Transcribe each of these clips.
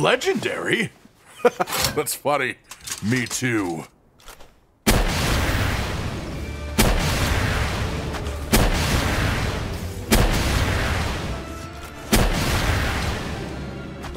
Legendary? That's funny. Me too.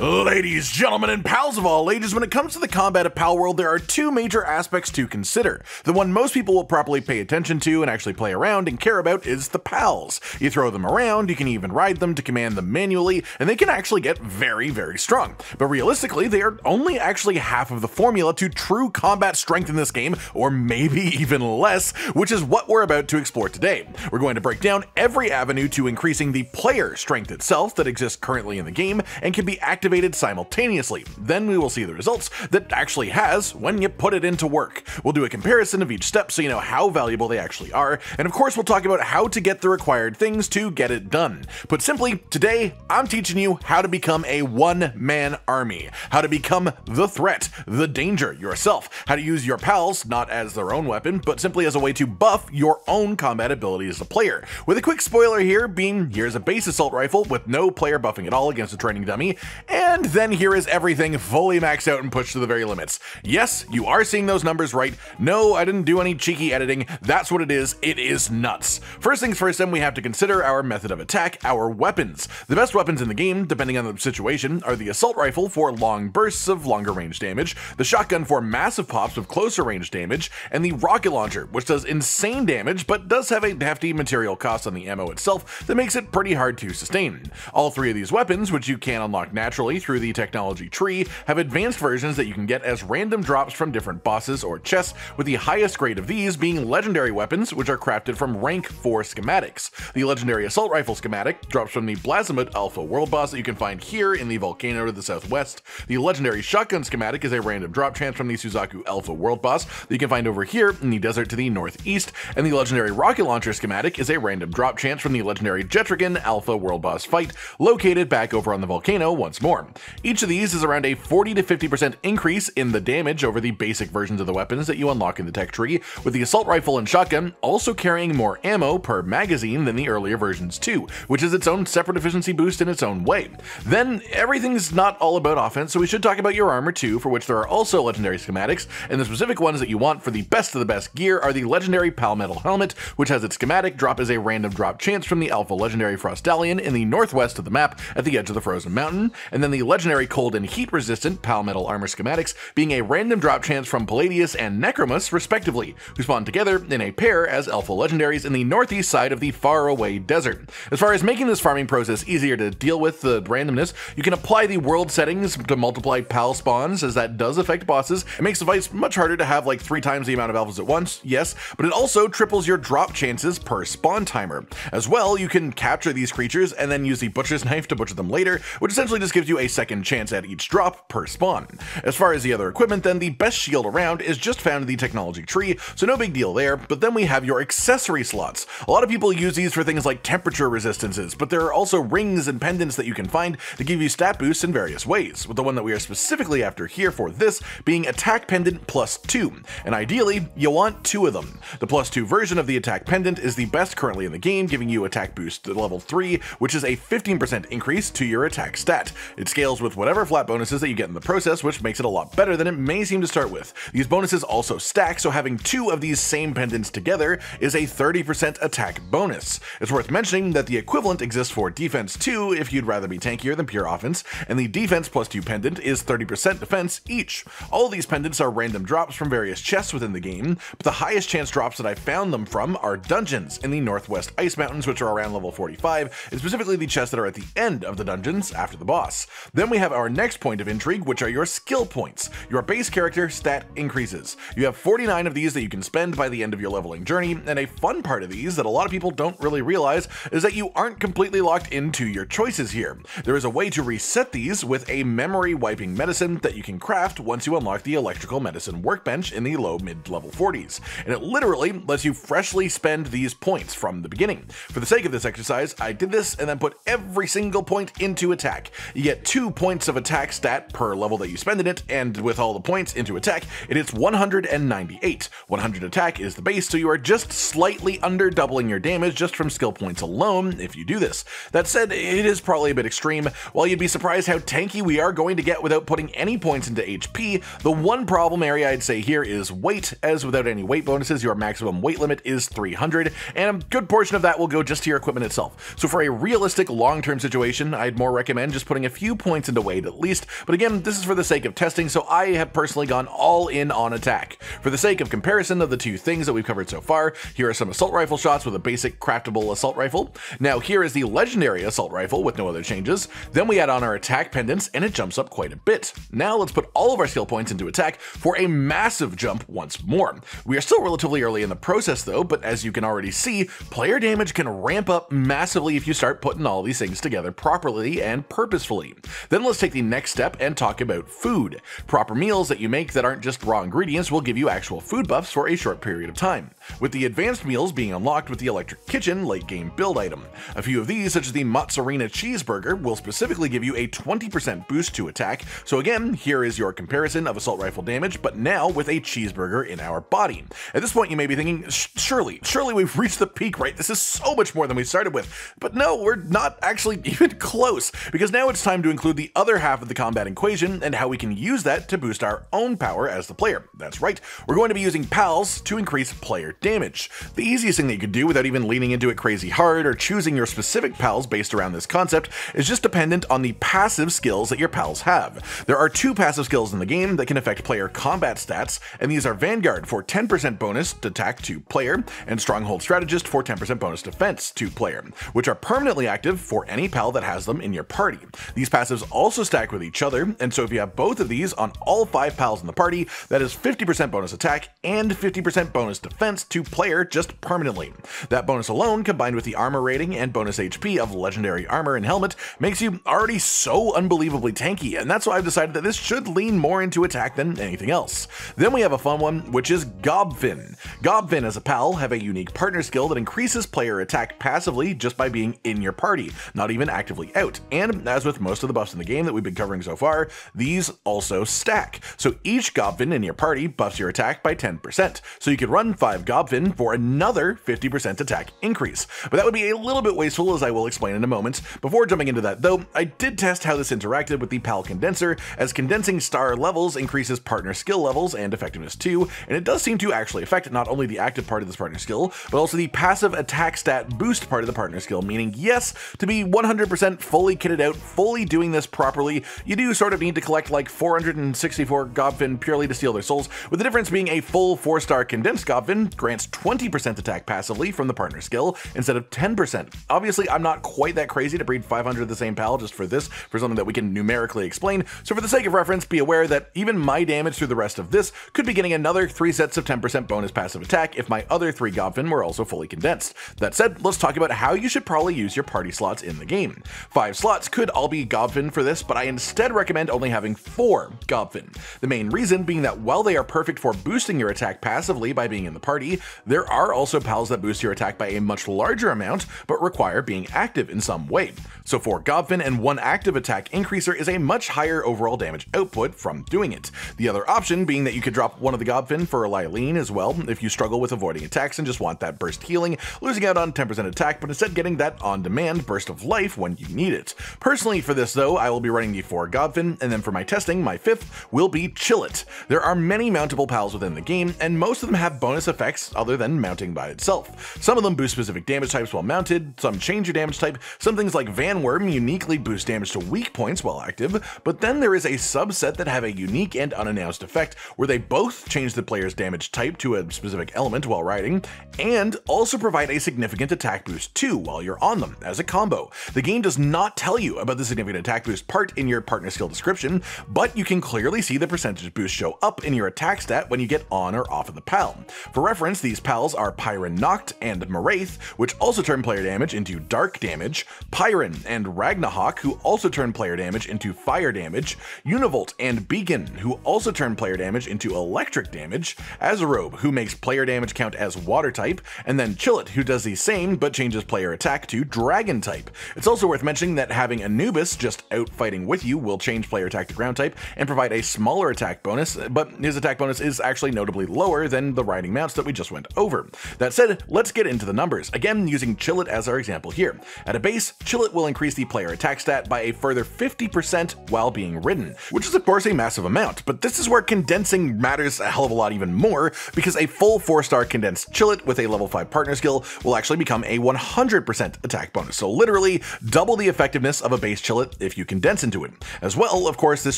Ladies, gentlemen, and pals of all ages, when it comes to the combat of Palworld, there are two major aspects to consider. The one most people will properly pay attention to and actually play around and care about is the pals. You throw them around, you can even ride them to command them manually, and they can actually get very, very strong. But realistically, they are only actually half of the formula to true combat strength in this game, or maybe even less, which is what we're about to explore today. We're going to break down every avenue to increasing the player strength itself that exists currently in the game and can be activated simultaneously. Then we will see the results that actually has when you put it into work. We'll do a comparison of each step so you know how valuable they actually are, and of course we'll talk about how to get the required things to get it done. Put simply, today I'm teaching you how to become a one-man army, how to become the threat, the danger yourself, how to use your pals not as their own weapon, but simply as a way to buff your own combat ability as a player. With a quick spoiler here being, here's a base assault rifle with no player buffing at all against a training dummy, and then here is everything fully maxed out and pushed to the very limits. Yes, you are seeing those numbers right. No, I didn't do any cheeky editing. That's what it is. It is nuts. First things first, then we have to consider our method of attack, our weapons. The best weapons in the game, depending on the situation, are the assault rifle for long bursts of longer range damage, the shotgun for massive pops of closer range damage, and the rocket launcher, which does insane damage but does have a hefty material cost on the ammo itself that makes it pretty hard to sustain. All three of these weapons, which you can unlock naturally through the technology tree, have advanced versions that you can get as random drops from different bosses or chests, with the highest grade of these being legendary weapons, which are crafted from rank 4 schematics. The legendary assault rifle schematic drops from the Blasmut Alpha world boss that you can find here in the volcano to the southwest. The legendary shotgun schematic is a random drop chance from the Suzaku Alpha world boss that you can find over here in the desert to the northeast, and the legendary rocket launcher schematic is a random drop chance from the legendary Jetrigan Alpha world boss fight, located back over on the volcano once more. Each of these is around a 40 to 50% increase in the damage over the basic versions of the weapons that you unlock in the tech tree, with the assault rifle and shotgun also carrying more ammo per magazine than the earlier versions too, which is its own separate efficiency boost in its own way. Then everything's not all about offense, so we should talk about your armor too, for which there are also legendary schematics, and the specific ones that you want for the best of the best gear are the legendary Palmetal helmet, which has its schematic drop as a random drop chance from the Alpha legendary Frostallion in the northwest of the map at the edge of the frozen mountain, and then the legendary cold and heat resistant Palmetal armor schematics being a random drop chance from Palladius and Necromus respectively, who spawn together in a pair as Alpha legendaries in the northeast side of the faraway desert. As far as making this farming process easier to deal with the randomness, you can apply the world settings to multiply pal spawns, as that does affect bosses. It makes the fights much harder to have like 3 times the amount of alphas at once, yes, but it also triples your drop chances per spawn timer. As well, you can capture these creatures and then use the butcher's knife to butcher them later, which essentially just gives you a second chance at each drop per spawn. As far as the other equipment, then the best shield around is just found in the technology tree, so no big deal there, but then we have your accessory slots. A lot of people use these for things like temperature resistances, but there are also rings and pendants that you can find to give you stat boosts in various ways, with the one that we are specifically after here for this being attack pendant +2, and ideally you want 2 of them. The +2 version of the attack pendant is the best currently in the game, giving you attack boost at level 3, which is a 15% increase to your attack stat. It scales with whatever flat bonuses that you get in the process, which makes it a lot better than it may seem to start with. These bonuses also stack, so having 2 of these same pendants together is a 30% attack bonus. It's worth mentioning that the equivalent exists for defense 2 if you'd rather be tankier than pure offense, and the defense +2 pendant is 30% defense each. All of these pendants are random drops from various chests within the game, but the highest chance drops that I found them from are dungeons in the northwest ice mountains, which are around level 45, and specifically the chests that are at the end of the dungeons after the boss. Then we have our next point of intrigue, which are your skill points. Your base character stat increases. You have 49 of these that you can spend by the end of your leveling journey, and a fun part of these that a lot of people don't really realize is that you aren't completely locked into your choices here. There is a way to reset these with a memory wiping medicine that you can craft once you unlock the electrical medicine workbench in the low mid-level 40s, and it literally lets you freshly spend these points from the beginning. For the sake of this exercise, I did this and then put every single point into attack. You get 2 2 points of attack stat per level that you spend in it, and with all the points into attack, it hits 198. 100 attack is the base, so you are just slightly under doubling your damage just from skill points alone if you do this. That said, it is probably a bit extreme. While you'd be surprised how tanky we are going to get without putting any points into HP, the one problem area I'd say here is weight, as without any weight bonuses, your maximum weight limit is 300, and a good portion of that will go just to your equipment itself. So for a realistic long-term situation, I'd more recommend just putting a few points into weight at least, but again, this is for the sake of testing, so I have personally gone all in on attack. For the sake of comparison of the two things that we've covered so far, here are some assault rifle shots with a basic craftable assault rifle. Now here is the legendary assault rifle with no other changes. Then we add on our attack pendants and it jumps up quite a bit. Now let's put all of our skill points into attack for a massive jump once more. We are still relatively early in the process though, but as you can already see, player damage can ramp up massively if you start putting all these things together properly and purposefully. Then let's take the next step and talk about food. Proper meals that you make that aren't just raw ingredients will give you actual food buffs for a short period of time, with the advanced meals being unlocked with the electric kitchen late game build item. A few of these, such as the Mozzarella cheeseburger, will specifically give you a 20% boost to attack. So again, here is your comparison of assault rifle damage, but now with a cheeseburger in our body. At this point you may be thinking, surely we've reached the peak, right? This is so much more than we started with. But no, we're not actually even close, because now it's time to include the other half of the combat equation and how we can use that to boost our own power as the player. That's right, we're going to be using pals to increase player damage. The easiest thing that you could do without even leaning into it crazy hard or choosing your specific pals based around this concept is just dependent on the passive skills that your pals have. There are 2 passive skills in the game that can affect player combat stats, and these are Vanguard for 10% bonus attack to player, and Stronghold Strategist for 10% bonus defense to player, which are permanently active for any pal that has them in your party. These passives also stack with each other, and so if you have both of these on all 5 pals in the party, that is 50% bonus attack and 50% bonus defense to player just permanently. That bonus alone, combined with the armor rating and bonus HP of legendary armor and helmet, makes you already so unbelievably tanky, and that's why I've decided that this should lean more into attack than anything else. Then we have a fun one, which is Gobin. Gobin as a pal have a unique partner skill that increases player attack passively just by being in your party, not even actively out. And as with most of the buffs in the game that we've been covering so far, these also stack. So each Gobin in your party buffs your attack by 10%. So you could run 5 Gobin for another 50% attack increase. But that would be a little bit wasteful, as I will explain in a moment. Before jumping into that though, I did test how this interacted with the PAL condenser, as condensing star levels increases partner skill levels and effectiveness too, and it does seem to actually affect not only the active part of this partner skill, but also the passive attack stat boost part of the partner skill, meaning yes, to be 100% fully kitted out, fully doing this properly, you do sort of need to collect like 464 Gobin purely to steal their souls, with the difference being a full 4-star condensed Gobin grants 20% attack passively from the partner skill instead of 10%. Obviously, I'm not quite that crazy to breed 500 of the same pal just for this, for something that we can numerically explain, so for the sake of reference, be aware that even my damage through the rest of this could be getting another 3 sets of 10% bonus passive attack if my other 3 Gobin were also fully condensed. That said, let's talk about how you should probably use your party slots in the game. 5 slots could all be Gobin for this, but I instead recommend only having 4 Gobin. The main reason being that while they are perfect for boosting your attack passively by being in the party, there are also pals that boost your attack by a much larger amount, but require being active in some way. So 4 Gobin and 1 active attack increaser is a much higher overall damage output from doing it. The other option being that you could drop one of the Gobin for a Lylene as well if you struggle with avoiding attacks and just want that burst healing, losing out on 10% attack, but instead getting that on-demand burst of life when you need it. Personally for this though, I will be running the 4 Gobin, and then for my testing, my 5th will be Chillet. There are many mountable pals within the game, and most of them have bonus effects other than mounting by itself. Some of them boost specific damage types while mounted, some change your damage type, some things like Van Worm uniquely boost damage to weak points while active, but then there is a subset that have a unique and unannounced effect where they both change the player's damage type to a specific element while riding, and also provide a significant attack boost too while you're on them as a combo. The game does not tell you about the significant attack boost part in your partner skill description, but you can clearly see the percentage boost show up in your attack stat when you get on or off of the pal. For reference, these pals are Pyron Noct and Maraith, which also turn player damage into dark damage, Pyron and Ragnahawk, who also turn player damage into fire damage, Univolt and Beacon, who also turn player damage into electric damage, Azarobe, who makes player damage count as water type, and then Chillet, who does the same but changes player attack to dragon type. It's also worth mentioning that having Anubis just just out fighting with you will change player attack to ground type and provide a smaller attack bonus, but his attack bonus is actually notably lower than the riding mounts that we just went over. That said, let's get into the numbers, again using Chillet as our example here. At a base, Chillet will increase the player attack stat by a further 50% while being ridden, which is of course a massive amount, but this is where condensing matters a hell of a lot even more, because a full 4-star condensed Chillet with a level 5 partner skill will actually become a 100% attack bonus, so literally double the effectiveness of a base Chillet if you condense into it. As well, of course, this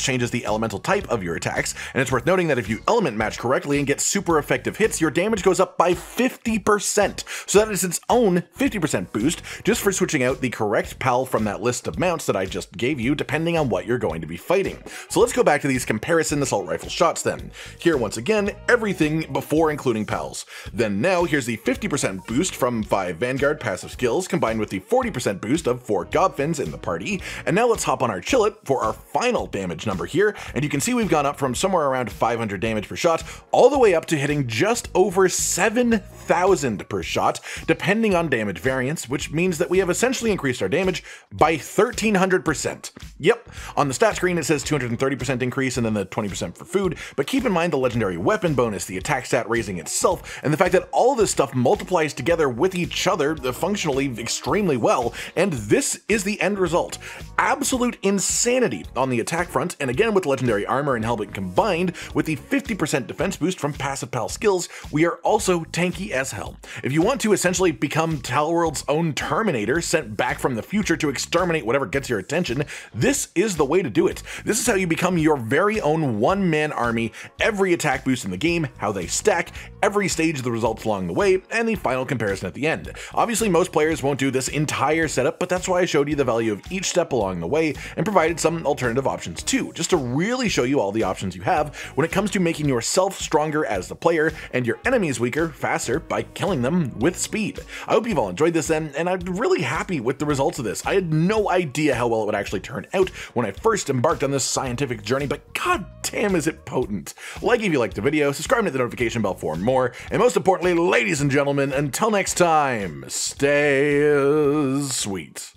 changes the elemental type of your attacks, and it's worth noting that if you element match correctly and get super effective hits, your damage goes up by 50%, so that is its own 50% boost just for switching out the correct pal from that list of mounts that I just gave you, depending on what you're going to be fighting. So let's go back to these comparison assault rifle shots then. Here once again, everything before including pals. Then now here's the 50% boost from 5 Vanguard passive skills combined with the 40% boost of 4 Gobfins in the party, and now let's hop on our Chillet for our final damage number here, and you can see we've gone up from somewhere around 500 damage per shot all the way up to hitting just over 7,000 per shot, depending on damage variance, which means that we have essentially increased our damage by 1,300%. Yep, on the stat screen it says 230% increase and then the 20% for food, but keep in mind the legendary weapon bonus, the attack stat raising itself, and the fact that all this stuff multiplies together with each other functionally extremely well, and this is the end result. Absolute insanity on the attack front, and again with legendary armor and helmet combined with the 50% defense boost from passive pal skills, we are also tanky as hell. If you want to essentially become Palworld's own Terminator sent back from the future to exterminate whatever gets your attention, this is the way to do it. This is how you become your very own one-man army, every attack boost in the game, how they stack, every stage of the results along the way, and the final comparison at the end. Obviously most players won't do this entire setup, but that's why I showed you the value of each step along the way and provided some alternative options too, just to really show you all the options you have when it comes to making yourself stronger as the player and your enemies weaker faster by killing them with speed. I hope you've all enjoyed this then, and I'm really happy with the results of this. I had no idea how well it would actually turn out when I first embarked on this scientific journey, but god damn is it potent. Like if you liked the video, subscribe and hit the notification bell for more, and most importantly, ladies and gentlemen, until next time, stay sweet.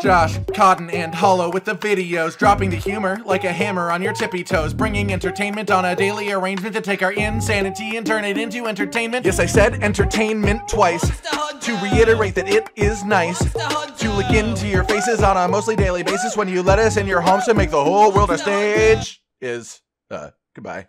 Josh, Cotton, and Hollow with the videos, dropping the humor like a hammer on your tippy toes, bringing entertainment on a daily arrangement to take our insanity and turn it into entertainment. Yes, I said entertainment twice, to reiterate that it is nice to look into your faces on a mostly daily basis when you let us in your homes to make the whole world a stage. Goodbye.